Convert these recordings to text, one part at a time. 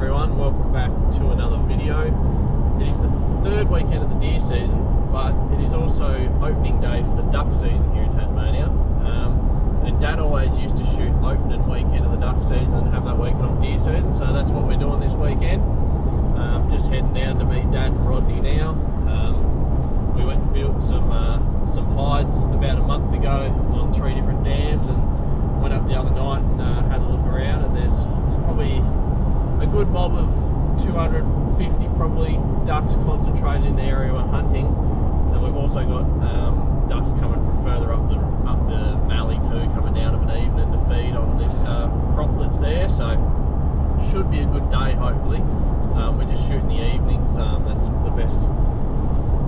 everyone, welcome back to another video. It is the third weekend of the deer season, but it is also opening day for the duck season here in Tasmania. And Dad always used to shoot opening weekend of the duck season and have that weekend off deer season, so that's what we're doing this weekend. Just heading down to meet Dad and Rodney now. We went and built some hides about a month ago on 3 different dams, and went up the other night and had a look around, and there's probably a good mob of 250 probably ducks concentrated in the area we're hunting. And we've also got ducks coming from further up the valley too, coming down of an evening to feed on this crop that's there, so should be a good day hopefully. We're just shooting the evenings. That's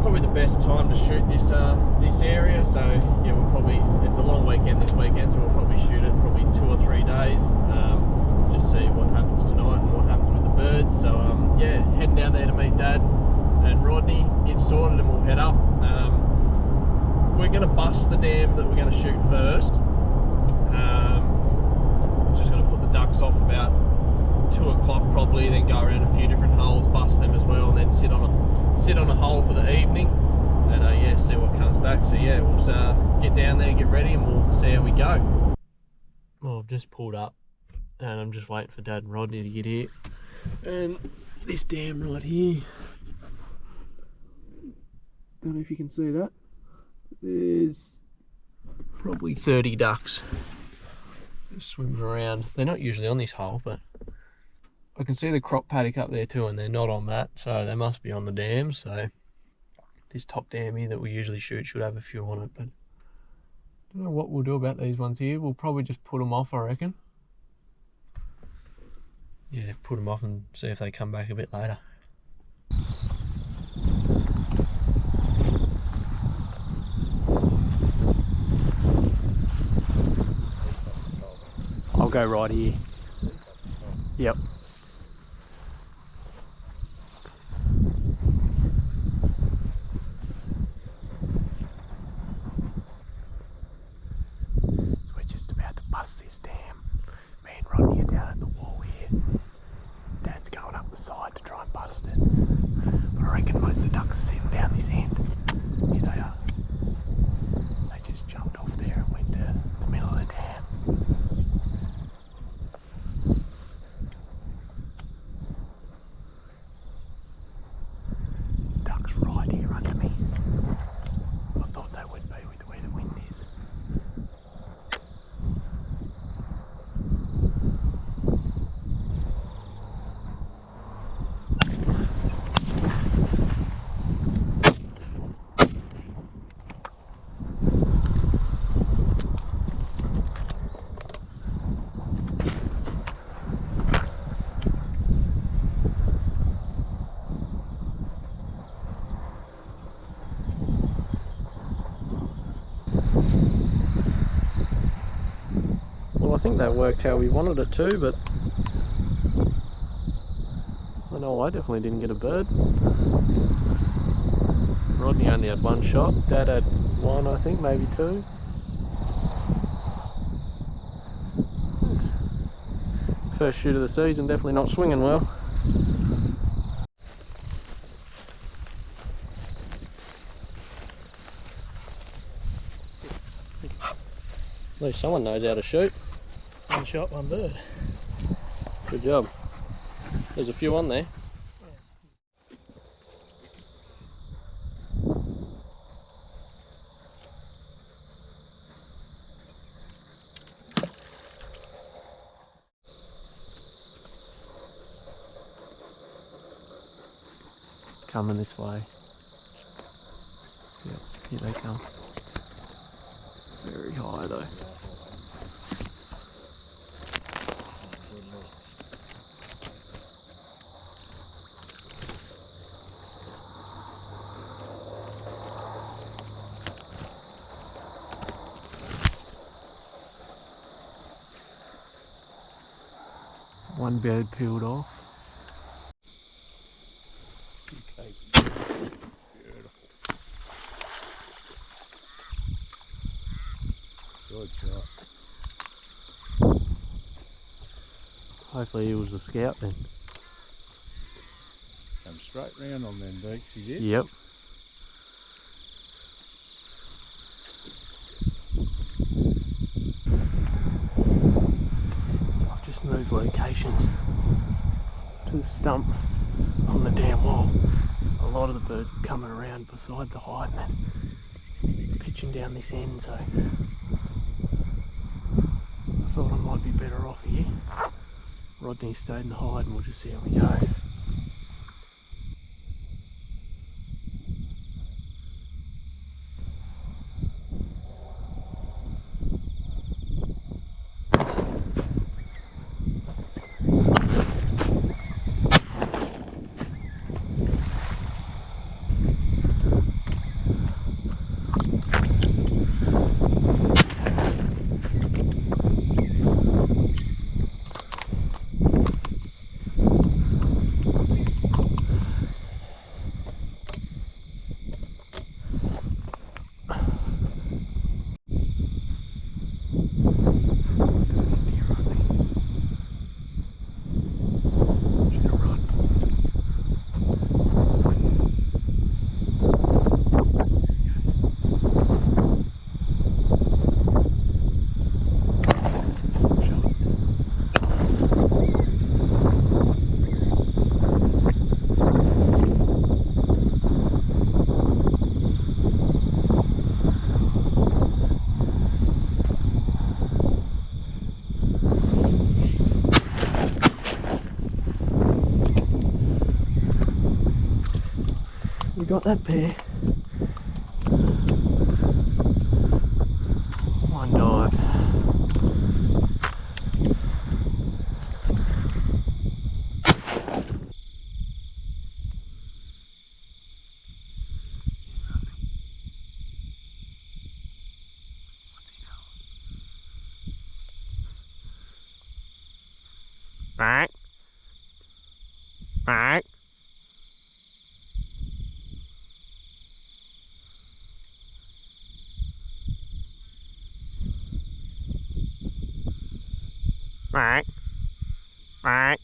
probably the best time to shoot this area. So yeah, it's a long weekend this weekend, so we'll probably shoot it probably 2 or 3 days. Just see what happens tonight and what happens with the birds. So yeah, heading down there to meet Dad and Rodney, get sorted, and we'll head up. We're going to bust the dam that we're going to shoot first. Just going to put the ducks off about 2 o'clock probably, then go around a few different holes, bust them as well, and then sit on a hole for the evening, and yeah, see what comes back. So yeah, we'll get down there, get ready, and we'll see how we go. Well, I've just pulled up and I'm just waiting for Dad and Rodney to get here, and this dam right here, don't know if you can see that, there's probably 30 ducks just swimming around. They're not usually on this hole, but I can see the crop paddock up there too, and they're not on that, so they must be on the dam. So this top dam here that we usually shoot should have a few on it, but I don't know what we'll do about these ones here. We'll probably just put them off, I reckon. Yeah, put them off and see if they come back a bit later. I'll go right here. Yep. So we're just about to bust this dam. Me and Rodney are down at the wall here. Dad's going up the side to try and bust it. But I reckon most of the ducks are sitting down this end. Here they are. They just jumped off there and went to the middle of the dam. There's ducks right here under me. I thought they would be with the way the wind is. Well, I think that worked how we wanted it to, but I know I definitely didn't get a bird. Rodney only had 1 shot, Dad had 1, I think, maybe 2. First shoot of the season, definitely not swinging well. At least someone knows how to shoot. 1 shot, 1 bird. Good job. There's a few on there. Coming this way. Yeah, here they come. Very high though. One bird peeled off. Okay. Beautiful. Good shot. Hopefully he was the scout then. straight round on them beaks, he did. Yep. So I've just moved locations to the stump on the dam wall. A lot of the birds were coming around beside the hide and pitching down this end, so I thought I might be better off here. Rodney stayed in the hide and we'll just see how we go. We got that pair. One dived. Right. Right. Right. Right.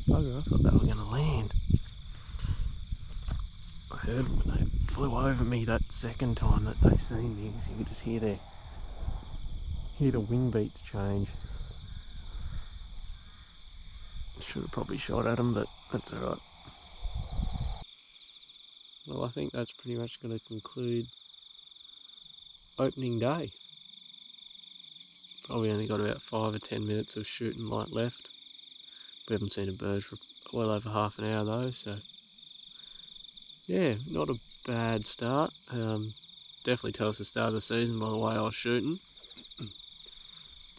Bugger, I thought they were going to land. I heard them when they flew over me that second time that they seen me, because you could just hear the wing beats change. Should have probably shot at them, but that's alright. Well, I think that's pretty much going to conclude opening day. Probably only got about 5 or 10 minutes of shooting light left. We haven't seen a bird for well over half an hour though, so yeah, not a bad start. Definitely tell us the start of the season by the way I was shooting.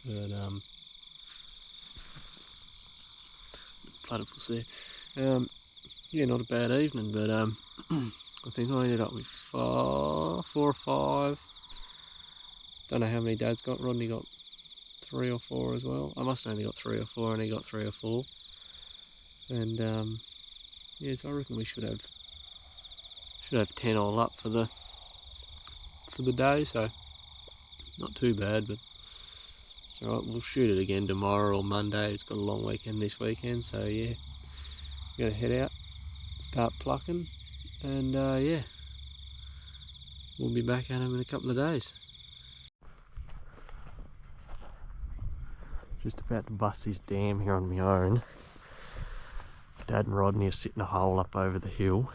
But platypus there. Yeah, not a bad evening, but I think I ended up with 4 or 5. Don't know how many Dad's got. Rodney got 3 or 4 as well. I must have only got 3 or 4, and he got 3 or 4. And yeah, so I reckon we should have 10 all up for the day. So not too bad, but it's alright. We'll shoot it again tomorrow or Monday. It's got a long weekend this weekend, so yeah, we're gonna head out, start plucking, and yeah, we'll be back at them in a couple of days. Just about to bust this dam here on my own. Dad and Rodney are sitting a hole up over the hill.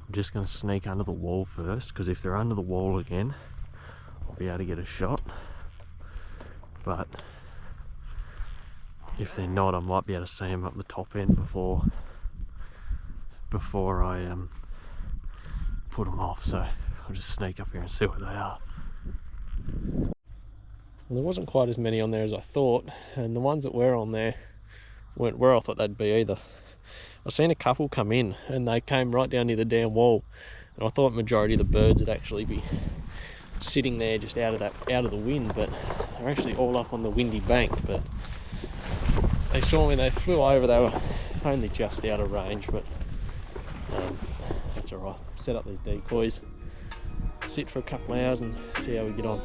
I'm just going to sneak under the wall first, because if they're under the wall again, I'll be able to get a shot. But if they're not, I might be able to see them up the top end before I put them off. So I'll just sneak up here and see what they are. Well, there wasn't quite as many on there as I thought, and the ones that were on there weren't where I thought they'd be either. I seen a couple come in and they came right down near the dam wall, and I thought majority of the birds would actually be sitting there just out of the wind, but they're actually all up on the windy bank. But They saw me, they flew over, they were only just out of range, but that's alright. Set up these decoys, sit for a couple of hours and see how we get on.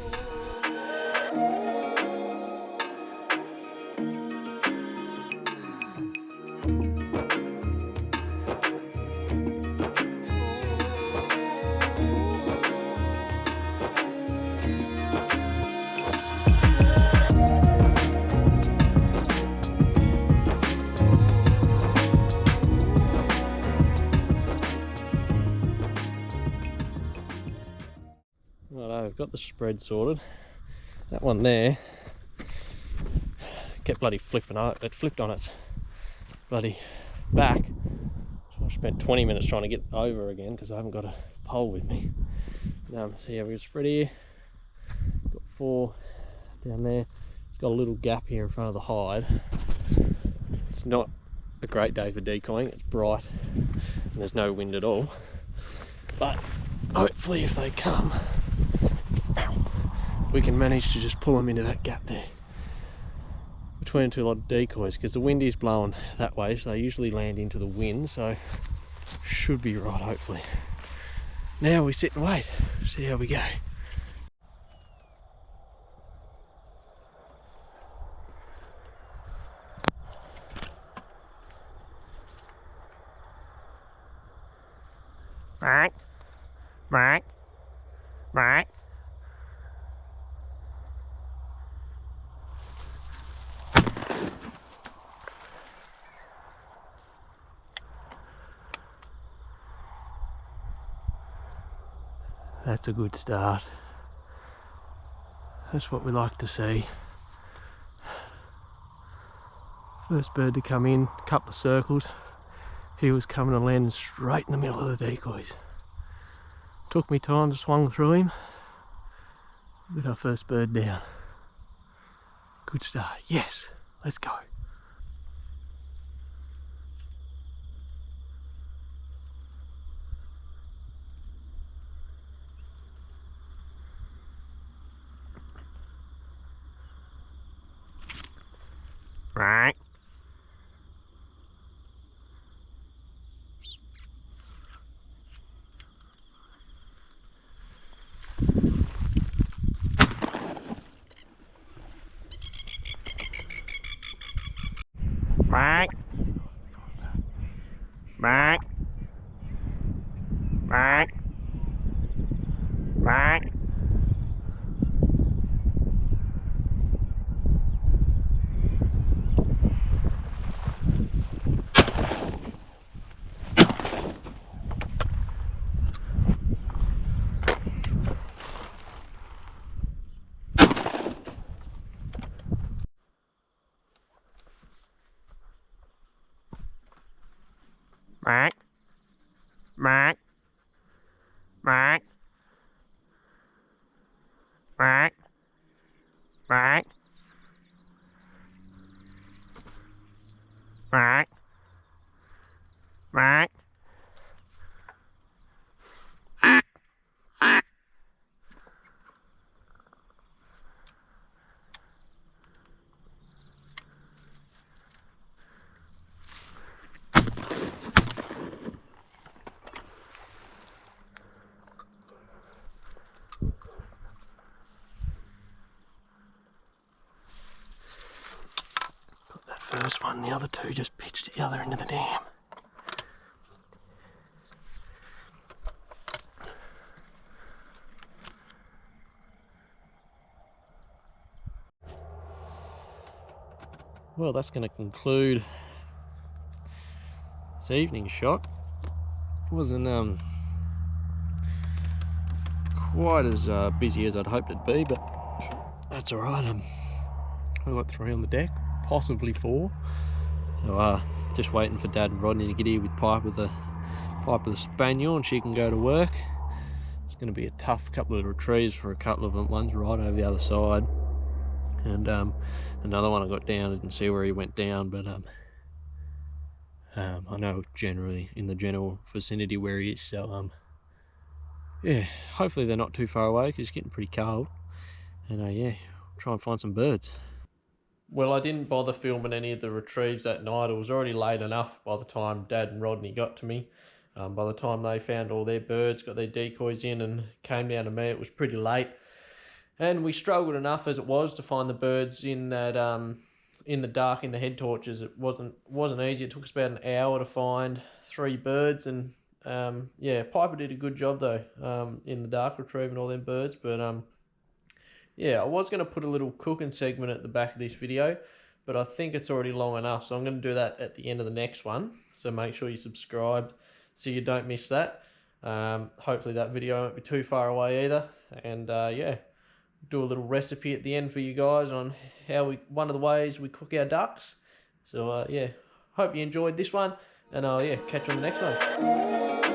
Righto, I've got the spread sorted. That one there kept bloody flipping out. It flipped on its bloody back. So I spent 20 minutes trying to get over again because I haven't got a pole with me. So yeah, we've got spread here. Got 4 down there. It's got a little gap here in front of the hide. It's not a great day for decoying. It's bright and there's no wind at all. But hopefully if they come, we can manage to just pull them into that gap there between 2 lot of decoys, because the wind is blowing that way, so they usually land into the wind, so should be right hopefully. Now we sit and wait, see how we go. Right, right, right. That's a good start. That's what we like to see. First bird to come in, a couple of circles. He was coming and landing straight in the middle of the decoys. Took me time to swung through him. Got our first bird down. Good start. Yes, let's go. Right. Right. Right. Right. Right. Right. Right. Right. Right. Right. Right. Right. Got that first one, the other 2 just pitched at the other end of the dam. Well, that's going to conclude this evening's shot. It wasn't quite as busy as I'd hoped it'd be, but that's alright. We've got 3 on the deck, possibly 4. So just waiting for Dad and Rodney to get here with Pipe with the spaniel, and she can go to work. It's going to be a tough couple of retrieves for a couple of them. One's right over the other side, and another one I got down. I didn't see where he went down, but I know generally in the general vicinity where he is. So yeah, hopefully they're not too far away because it's getting pretty cold, and yeah, try and find some birds. Well, I didn't bother filming any of the retrieves that night. It was already late enough by the time Dad and Rodney got to me. By the time they found all their birds, got their decoys in and came down to me, it was pretty late. And we struggled enough as it was to find the birds in that in the dark, in the head torches. It wasn't easy. It took us about an hour to find 3 birds, and yeah, Piper did a good job though in the dark retrieving all them birds. But yeah, I was going to put a little cooking segment at the back of this video, but I think it's already long enough, so I'm going to do that at the end of the next one. So make sure you subscribe so you don't miss that. Hopefully that video won't be too far away either. And yeah, do a little recipe at the end for you guys on one of the ways we cook our ducks. So yeah, hope you enjoyed this one, and yeah, catch you on the next one.